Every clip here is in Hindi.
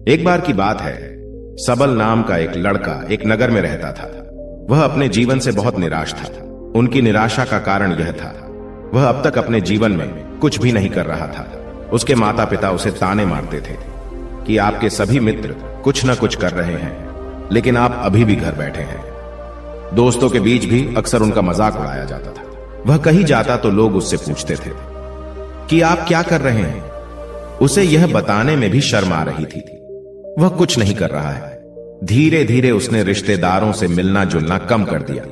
एक बार की बात है, सबल नाम का एक लड़का एक नगर में रहता था। वह अपने जीवन से बहुत निराश था। उनकी निराशा का कारण यह था, वह अब तक अपने जीवन में कुछ भी नहीं कर रहा था। उसके माता पिता उसे ताने मारते थे कि आपके सभी मित्र कुछ न कुछ कर रहे हैं, लेकिन आप अभी भी घर बैठे हैं। दोस्तों के बीच भी अक्सर उनका मजाक उड़ाया जाता था। वह कहीं जाता तो लोग उससे पूछते थे कि आप क्या कर रहे हैं। उसे यह बताने में भी शर्म आ रही थी। वह कुछ नहीं कर रहा है। धीरे धीरे उसने रिश्तेदारों से मिलना जुलना कम कर दिया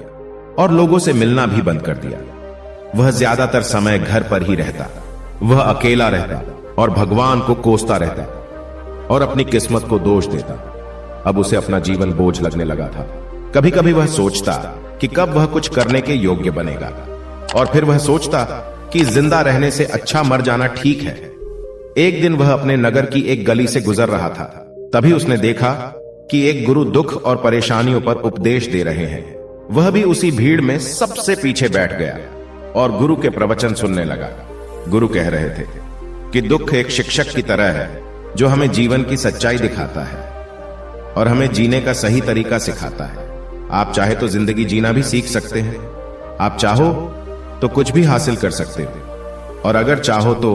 और लोगों से मिलना भी बंद कर दिया। वह ज्यादातर समय घर पर ही रहता। वह अकेला रहता और भगवान को कोसता रहता और अपनी किस्मत को दोष देता। अब उसे अपना जीवन बोझ लगने लगा था। कभी कभी वह सोचता कि कब वह कुछ करने के योग्य बनेगा, और फिर वह सोचता कि जिंदा रहने से अच्छा मर जाना ठीक है। एक दिन वह अपने नगर की एक गली से गुजर रहा था। तभी उसने देखा कि एक गुरु दुख और परेशानियों पर उपदेश दे रहे हैं। वह भी उसी भीड़ में सबसे पीछे बैठ गया और गुरु के प्रवचन सुनने लगा। गुरु कह रहे थे कि दुख एक शिक्षक की तरह है जो हमें जीवन की सच्चाई दिखाता है और हमें जीने का सही तरीका सिखाता है। आप चाहे तो जिंदगी जीना भी सीख सकते हैं। आप चाहो तो कुछ भी हासिल कर सकते हो, और अगर चाहो तो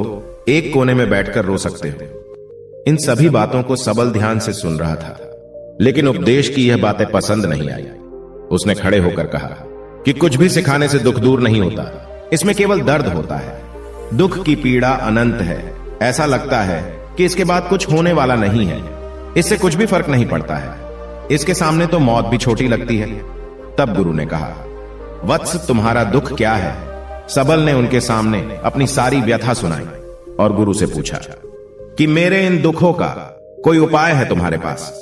एक कोने में बैठकर रो सकते हो। इन सभी बातों को सबल ध्यान से सुन रहा था, लेकिन उपदेश की यह बातें पसंद नहीं आई। उसने खड़े होकर कहा कि कुछ भी सिखाने से दुख दूर नहीं होता, इसमें केवल दर्द होता है। दुख की पीड़ा अनंत है। ऐसा लगता है कि इसके बाद कुछ होने वाला नहीं है, इससे कुछ भी फर्क नहीं पड़ता है। इसके सामने तो मौत भी छोटी लगती है। तब गुरु ने कहा, वत्स, तुम्हारा दुख क्या है? सबल ने उनके सामने अपनी सारी व्यथा सुनाई और गुरु से पूछा कि मेरे इन दुखों का कोई उपाय है तुम्हारे पास?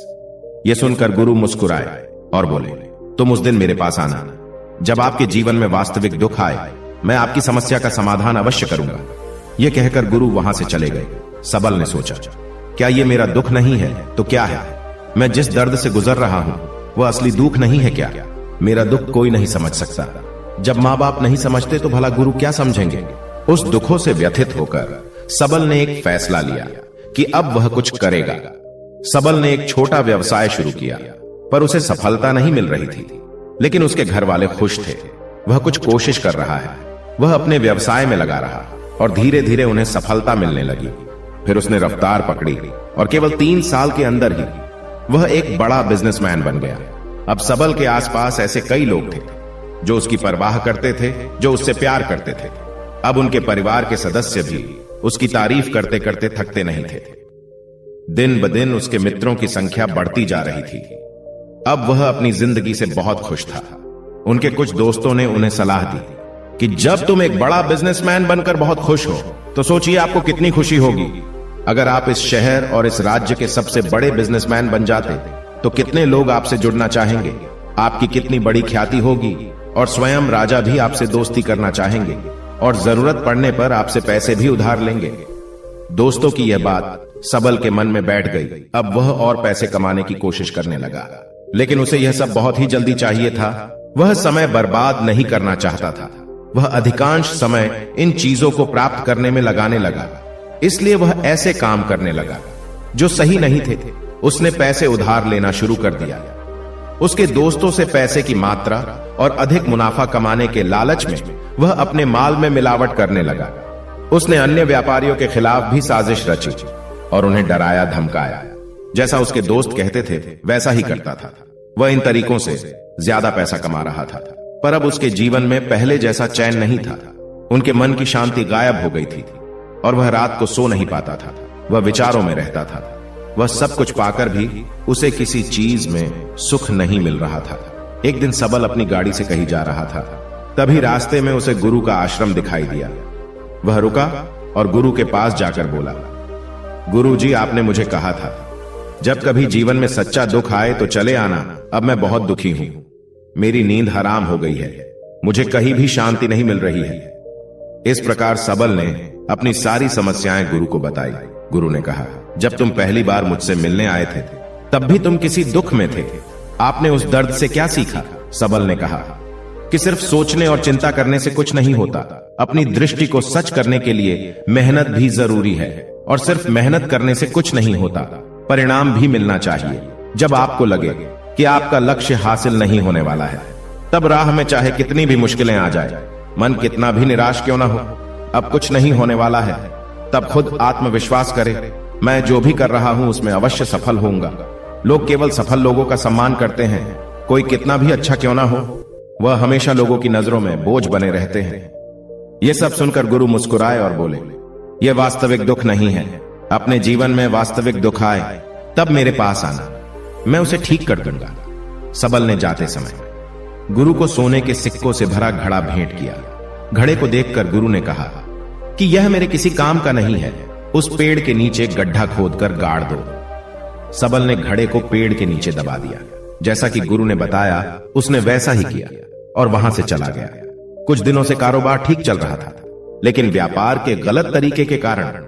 यह सुनकर गुरु मुस्कुराए और बोले, तुम उस दिन मेरे पास आना जब आपके जीवन में वास्तविक दुख आए। मैं आपकी समस्या का समाधान अवश्य करूंगा। यह कहकर गुरु वहां से चले गए। सबल ने सोचा, क्या यह मेरा दुख नहीं है तो क्या है? मैं जिस दर्द से गुजर रहा हूं वह असली दुख नहीं है क्या? मेरा दुख कोई नहीं समझ सकता। जब मां बाप नहीं समझते तो भला गुरु क्या समझेंगे? उस दुखों से व्यथित होकर सबल ने एक फैसला लिया कि अब वह कुछ करेगा। सबल ने एक छोटा व्यवसाय शुरू किया, पर उसे सफलता नहीं मिल रही थी। लेकिन उसके घर वाले खुश थे। वह कुछ कोशिश कर रहा है। वह अपने व्यवसाय में लगा रहा और धीरे धीरे उन्हें सफलता मिलने लगी। फिर उसने रफ्तार पकड़ी और केवल 3 साल के अंदर ही वह एक बड़ा बिजनेसमैन बन गया। अब सबल के आसपास ऐसे कई लोग थे जो उसकी परवाह करते थे, जो उससे प्यार करते थे। अब उनके परिवार के सदस्य भी उसकी तारीफ करते करते थकते नहीं थे। दिन ब दिन उसके मित्रों की संख्या बढ़ती जा रही थी। अब वह अपनी जिंदगी से बहुत खुश था। उनके कुछ दोस्तों ने उन्हें सलाह दी कि जब तुम एक बड़ा बिजनेसमैन बनकर बहुत खुश हो तो सोचिए आपको कितनी खुशी होगी अगर आप इस शहर और इस राज्य के सबसे बड़े बिजनेसमैन बन जाते तो कितने लोग आपसे जुड़ना चाहेंगे। आपकी कितनी बड़ी ख्याति होगी और स्वयं राजा भी आपसे दोस्ती करना चाहेंगे और जरूरत पड़ने पर आपसे पैसे भी उधार लेंगे। दोस्तों की यह बात सबल के मन में बैठ गई। अब वह और पैसे कमाने की कोशिश करने लगा, लेकिन उसे यह सब बहुत ही जल्दी चाहिए था। वह समय बर्बाद नहीं करना चाहता था। वह अधिकांश समय इन चीजों को प्राप्त करने में लगाने लगा। इसलिए वह ऐसे काम करने लगा जो सही नहीं थे। उसने पैसे उधार लेना शुरू कर दिया। उसके दोस्तों से पैसे की मात्रा और अधिक मुनाफा कमाने के लालच में वह अपने माल में मिलावट करने लगा। उसने अन्य व्यापारियों के खिलाफ भी साजिश रची और उन्हें डराया धमकाया। जैसा उसके दोस्त कहते थे वैसा ही करता था। वह इन तरीकों से ज्यादा पैसा कमा रहा था, पर अब उसके जीवन में पहले जैसा चैन नहीं था। उनके मन की शांति गायब हो गई थी और वह रात को सो नहीं पाता था। वह विचारों में रहता था। वह सब कुछ पाकर भी उसे किसी चीज में सुख नहीं मिल रहा था। एक दिन सबल अपनी गाड़ी से कहीं जा रहा था। तभी रास्ते में उसे गुरु का आश्रम दिखाई दिया। वह रुका और गुरु के पास जाकर बोला, गुरु जी, आपने मुझे कहा था जब कभी जीवन में सच्चा दुख आए तो चले आना। अब मैं बहुत दुखी हूं। मेरी नींद हराम हो गई है। मुझे कहीं भी शांति नहीं मिल रही है। इस प्रकार सबल ने अपनी सारी समस्याएं गुरु को बताई। गुरु ने कहा, जब तुम पहली बार मुझसे मिलने आए थे तब भी तुम किसी दुख में थे। आपने उस दर्द से क्या सीखा? सबल ने कहा कि सिर्फ सोचने और चिंता करने से कुछ नहीं होता। अपनी दृष्टि को सच करने के लिए मेहनत भी जरूरी है, और सिर्फ मेहनत करने से कुछ नहीं होता। परिणाम भी मिलना चाहिए। जब आपको लगे कि आपका लक्ष्य हासिल नहीं होने वाला है, तब राह में चाहे कितनी भी मुश्किलें आ जाए, मन कितना भी निराश क्यों ना हो, अब कुछ नहीं होने वाला है, तब खुद आत्मविश्वास करे, मैं जो भी कर रहा हूं उसमें अवश्य सफल होऊंगा। लोग केवल सफल लोगों का सम्मान करते हैं। कोई कितना भी अच्छा क्यों ना हो, वह हमेशा लोगों की नजरों में बोझ बने रहते हैं। यह सब सुनकर गुरु मुस्कुराए और बोले, यह वास्तविक दुख नहीं है। अपने जीवन में वास्तविक दुख आए तब मेरे पास आना, मैं उसे ठीक कर दूंगा। सबल ने जाते समय गुरु को सोने के सिक्कों से भरा घड़ा भेंट किया। घड़े को देखकर गुरु ने कहा कि यह मेरे किसी काम का नहीं है, उस पेड़ के नीचे गड्ढा खोदकर गाड़ दो। सबल ने घड़े को पेड़ के नीचे दबा दिया। जैसा कि गुरु ने बताया उसने वैसा ही किया और वहां से चला गया। कुछ दिनों से कारोबार ठीक चल रहा था, लेकिन व्यापार के गलत तरीके के कारण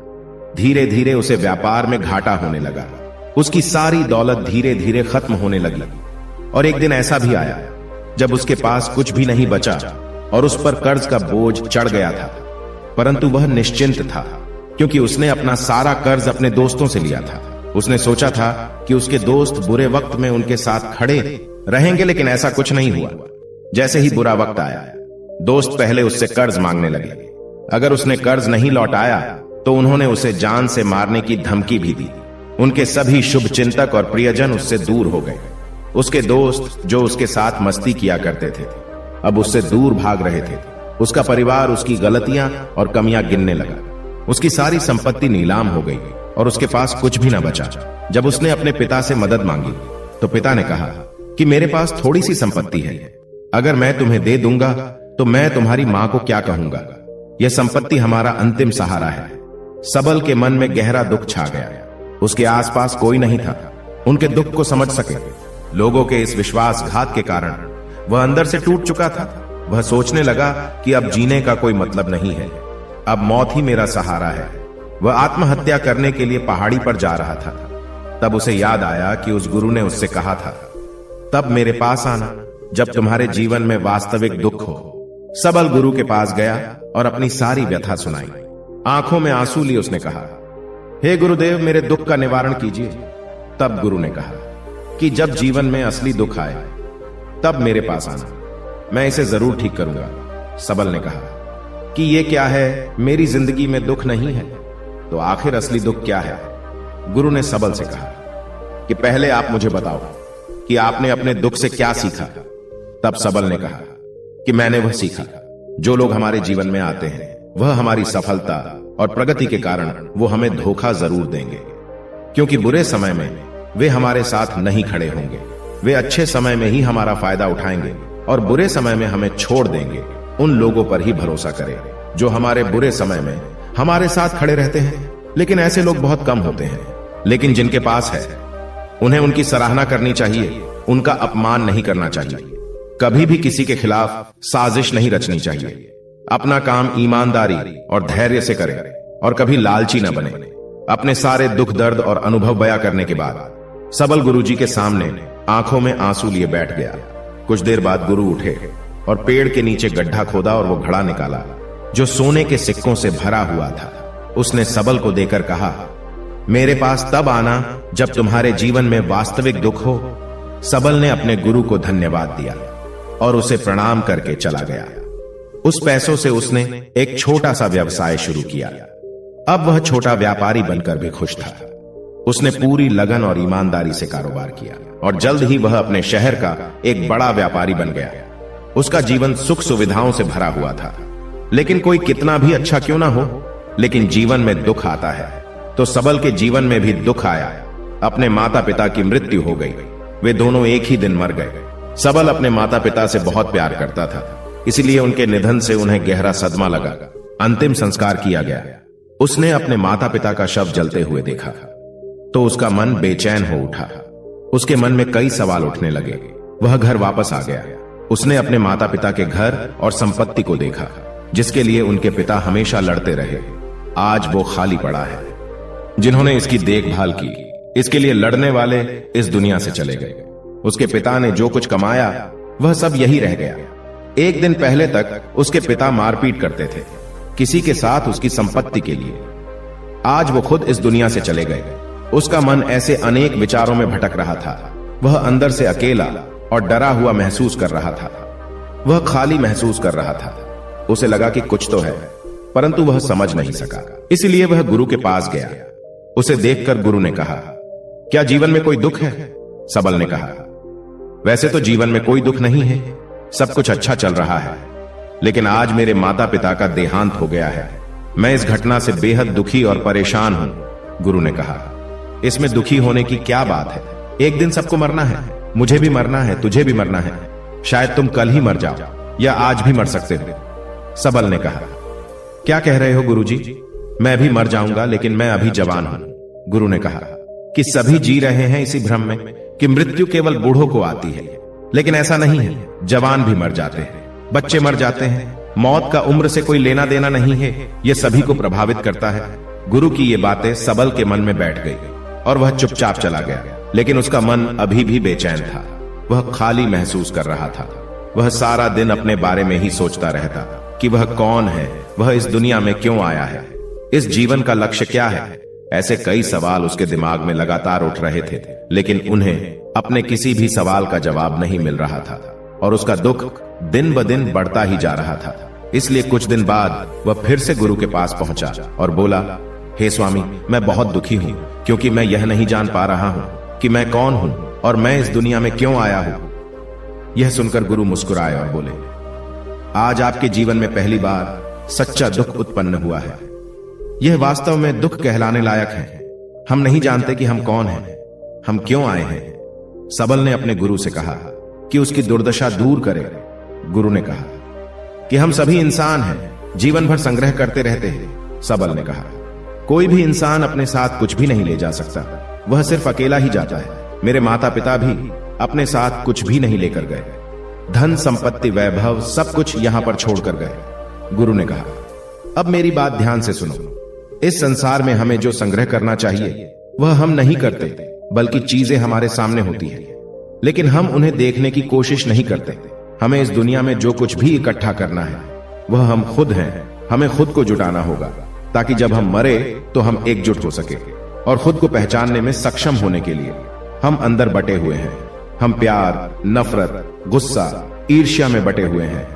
धीरे धीरे उसे व्यापार में घाटा होने लगा। उसकी सारी दौलत धीरे धीरे खत्म होने लगी और एक दिन ऐसा भी आया जब उसके पास कुछ भी नहीं बचा और उस पर कर्ज का बोझ चढ़ गया था। परंतु वह निश्चिंत था, क्योंकि उसने अपना सारा कर्ज अपने दोस्तों से लिया था। उसने सोचा था कि उसके दोस्त बुरे वक्त में उनके साथ खड़े रहेंगे, लेकिन ऐसा कुछ नहीं हुआ। जैसे ही बुरा वक्त आया, दोस्त पहले उससे कर्ज मांगने लगे। अगर उसने कर्ज नहीं लौटाया तो उन्होंने उसे जान से मारने की धमकी भी दी। उनके सभी शुभ चिंतक और प्रियजन उससे दूर हो गए। उसके दोस्त जो उसके साथ मस्ती किया करते थे, अब उससे दूर भाग रहे थे। उसका परिवार उसकी गलतियां और कमियां गिनने लगा। उसकी सारी संपत्ति नीलाम हो गई और उसके पास कुछ भी न बचा। जब उसने अपने पिता से मदद मांगी तो पिता ने कहा कि मेरे पास थोड़ी सी संपत्ति है, अगर मैं तुम्हें दे दूंगा तो मैं तुम्हारी मां को क्या कहूंगा। यह संपत्ति हमारा अंतिम सहारा है। सबल के मन में गहरा दुख छा गया। उसके आसपास कोई नहीं था उनके दुख को समझ सके। लोगों के इस विश्वासघात के कारण वह अंदर से टूट चुका था। वह सोचने लगा कि अब जीने का कोई मतलब नहीं है, अब मौत ही मेरा सहारा है। वह आत्महत्या करने के लिए पहाड़ी पर जा रहा था। तब उसे याद आया कि उस गुरु ने उससे कहा था, तब मेरे पास आना जब तुम्हारे जीवन में वास्तविक दुख हो। सबल गुरु के पास गया और अपनी सारी व्यथा सुनाई। आंखों में आंसू लिए उसने कहा, हे गुरुदेव, मेरे दुख का निवारण कीजिए। तब गुरु ने कहा कि जब जीवन में असली दुख आए तब मेरे पास आना, मैं इसे जरूर ठीक करूंगा। सबल ने कहा कि यह क्या है, मेरी जिंदगी में दुख नहीं है तो आखिर असली दुख क्या है। गुरु ने सबल से कहा कि पहले आप मुझे बताओ कि आपने अपने दुख से क्या सीखा। तब सबल ने कहा कि मैंने वह सीखा, जो लोग हमारे जीवन में आते हैं वह हमारी सफलता और प्रगति के कारण वो हमें धोखा जरूर देंगे, क्योंकि बुरे समय में वे हमारे साथ नहीं खड़े होंगे। वे अच्छे समय में ही हमारा फायदा उठाएंगे और बुरे समय में हमें छोड़ देंगे। उन लोगों पर ही भरोसा करें जो हमारे बुरे समय में हमारे साथ खड़े रहते हैं। लेकिन ऐसे लोग बहुत कम होते हैं, लेकिन जिनके पास है उन्हें उनकी सराहना करनी चाहिए, उनका अपमान नहीं करना चाहिए। कभी भी किसी के खिलाफ साजिश नहीं रचनी चाहिए। अपना काम ईमानदारी और धैर्य से करें और कभी लालची न बने। अपने सारे दुख दर्द और अनुभव बयां करने के बाद सबल गुरुजी के सामने आंखों में आंसू लिए बैठ गया। कुछ देर बाद गुरु उठे और पेड़ के नीचे गड्ढा खोदा और वो घड़ा निकाला जो सोने के सिक्कों से भरा हुआ था। उसने सबल को देकर कहा, मेरे पास तब आना जब तुम्हारे जीवन में वास्तविक दुख हो। सबल ने अपने गुरु को धन्यवाद दिया और उसे प्रणाम करके चला गया। उस पैसों से उसने एक छोटा सा व्यवसाय शुरू किया। अब वह छोटा व्यापारी बनकर भी खुश था। उसने पूरी लगन और ईमानदारी से कारोबार किया और जल्द ही वह अपने शहर का एक बड़ा व्यापारी बन गया। उसका जीवन सुख सुविधाओं से भरा हुआ था। लेकिन कोई कितना भी अच्छा क्यों ना हो, लेकिन जीवन में दुख आता है। तो सबल के जीवन में भी दुख आया। अपने माता पिता की मृत्यु हो गई। वे दोनों एक ही दिन मर गए। सबल अपने माता पिता से बहुत प्यार करता था, इसलिए उनके निधन से उन्हें गहरा सदमा लगा। अंतिम संस्कार किया गया। उसने अपने माता पिता का शव जलते हुए देखा तो उसका मन बेचैन हो उठा। उसके मन में कई सवाल उठने लगे। वह घर वापस आ गया। उसने अपने माता पिता के घर और संपत्ति को देखा जिसके लिए उनके पिता हमेशा लड़ते रहे। आज वो खाली पड़ा है। जिन्होंने इसकी देखभाल की, इसके लिए लड़ने वाले इस दुनिया से चले गए। उसके पिता ने जो कुछ कमाया वह सब यही रह गया। एक दिन पहले तक उसके पिता मारपीट करते थे किसी के साथ उसकी संपत्ति के लिए। आज वो खुद इस दुनिया से चले गए। उसका मन ऐसे अनेक विचारों में भटक रहा था। वह अंदर से अकेला और डरा हुआ महसूस कर रहा था। वह खाली महसूस कर रहा था। उसे लगा कि कुछ तो है, परंतु वह समझ नहीं सका। इसलिए वह गुरु के पास गया। उसे देखकर गुरु ने कहा, क्या जीवन में कोई दुख है? सबल ने कहा, वैसे तो जीवन में कोई दुख नहीं है, सब कुछ अच्छा चल रहा है, लेकिन आज मेरे माता पिता का देहांत हो गया है। मैं इस घटना से बेहद दुखी और परेशान हूं। गुरु ने कहा, इसमें दुखी होने की क्या बात है? एक दिन सबको मरना है, मुझे भी मरना है, तुझे भी मरना है। शायद तुम कल ही मर जाओ या आज भी मर सकते हो। सबल ने कहा, क्या कह रहे हो गुरुजी? मैं भी मर जाऊंगा, लेकिन मैं अभी जवान हूं। गुरु ने कहा कि सभी जी रहे हैं इसी भ्रम में कि मृत्यु केवल बूढ़ों को आती है, लेकिन ऐसा नहीं है। जवान भी मर जाते हैं, बच्चे मर जाते हैं। मौत का उम्र से कोई लेना देना नहीं है, यह सभी को प्रभावित करता है। गुरु की ये बातें सबल के मन में बैठ गई और वह चुपचाप चला गया, लेकिन उसका मन अभी भी बेचैन था। वह खाली महसूस कर रहा था। वह सारा दिन अपने बारे में ही सोचता रहता कि वह कौन है, वह इस दुनिया में क्यों आया है, इस जीवन का लक्ष्य क्या है। ऐसे कई सवाल उसके दिमाग में लगातार उठ रहे थे, लेकिन उन्हें अपने किसी भी सवाल का जवाब नहीं मिल रहा था और उसका दुख दिन ब दिन बढ़ता ही जा रहा था। इसलिए कुछ दिन बाद वह फिर से गुरु के पास पहुंचा और बोला, हे स्वामी, मैं बहुत दुखी हूं, क्योंकि मैं यह नहीं जान पा रहा हूं कि मैं कौन हूं और मैं इस दुनिया में क्यों आया हूं। यह सुनकर गुरु मुस्कुराए और बोले, आज आपके जीवन में पहली बार सच्चा दुख उत्पन्न हुआ है। यह वास्तव में दुख कहलाने लायक है। हम नहीं जानते कि हम कौन हैं, हम क्यों आए हैं। सबल ने अपने गुरु से कहा कि उसकी दुर्दशा दूर करे। गुरु ने कहा कि हम सभी इंसान हैं, जीवन भर संग्रह करते रहते हैं। सबल ने कहा, कोई भी इंसान अपने साथ कुछ भी नहीं ले जा सकता, वह सिर्फ अकेला ही जाता है। मेरे माता पिता भी अपने साथ कुछ भी नहीं लेकर गए, धन संपत्ति वैभव सब कुछ यहां पर छोड़कर गए। गुरु ने कहा, अब मेरी बात ध्यान से सुनो। इस संसार में हमें जो संग्रह करना चाहिए वह हम नहीं करते, बल्कि चीजें हमारे सामने होती हैं, लेकिन हम उन्हें देखने की कोशिश नहीं करते। हमें इस दुनिया में जो कुछ भी इकट्ठा करना है वह हम खुद हैं। हमें खुद को जुटाना होगा, ताकि जब हम मरे तो हम एकजुट हो सके और खुद को पहचानने में सक्षम होने के लिए। हम अंदर बटे हुए हैं। हम प्यार, नफरत, गुस्सा, ईर्ष्या में बटे हुए हैं।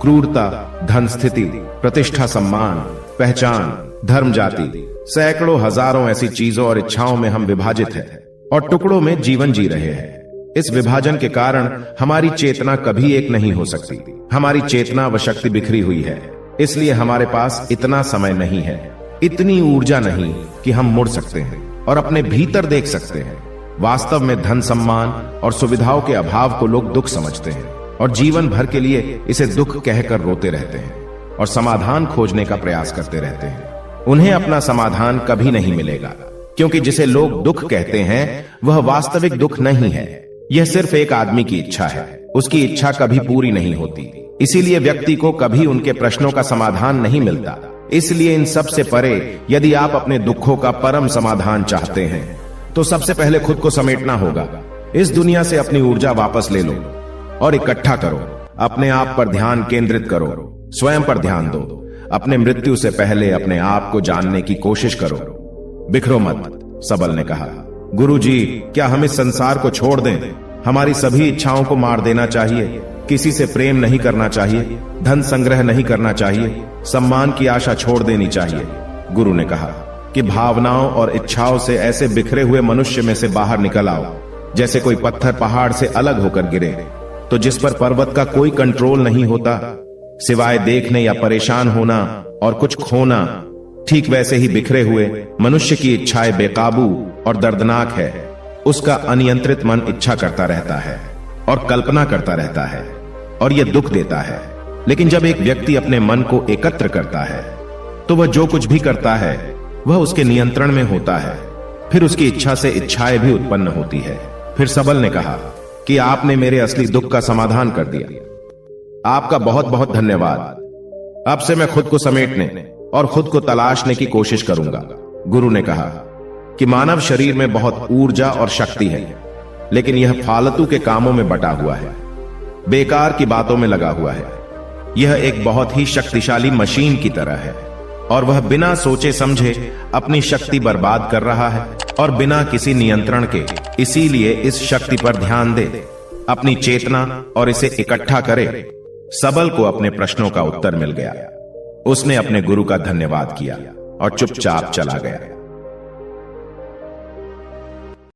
क्रूरता, धन, स्थिति, प्रतिष्ठा, सम्मान, पहचान, धर्म, जाति, सैकड़ों हजारों ऐसी चीजों और इच्छाओं में हम विभाजित हैं और टुकड़ों में जीवन जी रहे हैं। इस विभाजन के कारण हमारी चेतना कभी एक नहीं हो सकती। हमारी चेतना व शक्ति बिखरी हुई है, इसलिए हमारे पास इतना समय नहीं है, इतनी ऊर्जा नहीं कि हम मुड़ सकते हैं और अपने भीतर देख सकते हैं। वास्तव में धन, सम्मान और सुविधाओं के अभाव को लोग दुख समझते हैं और जीवन भर के लिए इसे दुख कहकर रोते रहते हैं और समाधान खोजने का प्रयास करते रहते हैं। उन्हें अपना समाधान कभी नहीं मिलेगा, क्योंकि जिसे लोग दुख कहते हैं वह वास्तविक दुख नहीं है। यह सिर्फ एक आदमी की इच्छा है। उसकी इच्छा कभी पूरी नहीं होती, इसीलिए व्यक्ति को कभी उनके प्रश्नों का समाधान नहीं मिलता। इसलिए इन सब से परे यदि आप अपने दुखों का परम समाधान चाहते हैं तो सबसे पहले खुद को समेटना होगा। इस दुनिया से अपनी ऊर्जा वापस ले लो और इकट्ठा करो। अपने आप पर ध्यान केंद्रित करो, स्वयं पर ध्यान दो। अपने मृत्यु से पहले अपने आप को जानने की कोशिश करो, बिखरो मत। सबल ने कहा, गुरुजी, क्या हम इस संसार को छोड़ दें? हमारी सभी इच्छाओं को मार देना चाहिए, किसी से प्रेम नहीं करना चाहिए, धन संग्रह नहीं करना चाहिए, सम्मान की आशा छोड़ देनी चाहिए। गुरु ने कहा कि भावनाओं और इच्छाओं से ऐसे बिखरे हुए मनुष्य में से बाहर निकल आओ, जैसे कोई पत्थर पहाड़ से अलग होकर गिरे तो जिस पर पर्वत का कोई कंट्रोल नहीं होता सिवाय देखने या परेशान होना और कुछ खोना। ठीक वैसे ही बिखरे हुए मनुष्य की इच्छाएं बेकाबू और दर्दनाक है। उसका अनियंत्रित मन इच्छा करता रहता है और कल्पना करता रहता है और यह दुख देता है। लेकिन जब एक व्यक्ति अपने मन को एकत्र करता है तो वह जो कुछ भी करता है वह उसके नियंत्रण में होता है। फिर उसकी इच्छा से इच्छाएं भी उत्पन्न होती है। फिर सबल ने कहा कि आपने मेरे असली दुख का समाधान कर दिया। आपका बहुत बहुत धन्यवाद। अब से मैं खुद को समेटने और खुद को तलाशने की कोशिश करूंगा। गुरु ने कहा कि मानव शरीर में बहुत ऊर्जा और शक्ति है, लेकिन यह फालतू के कामों में बटा हुआ है, बेकार की बातों में लगा हुआ है। यह एक बहुत ही शक्तिशाली मशीन की तरह है। और वह बिना सोचे समझे अपनी शक्ति बर्बाद कर रहा है और बिना किसी नियंत्रण के। इसीलिए इस शक्ति पर ध्यान दे, अपनी चेतना और इसे इकट्ठा करे। सबल को अपने प्रश्नों का उत्तर मिल गया। उसने अपने गुरु का धन्यवाद किया और चुपचाप चला गया।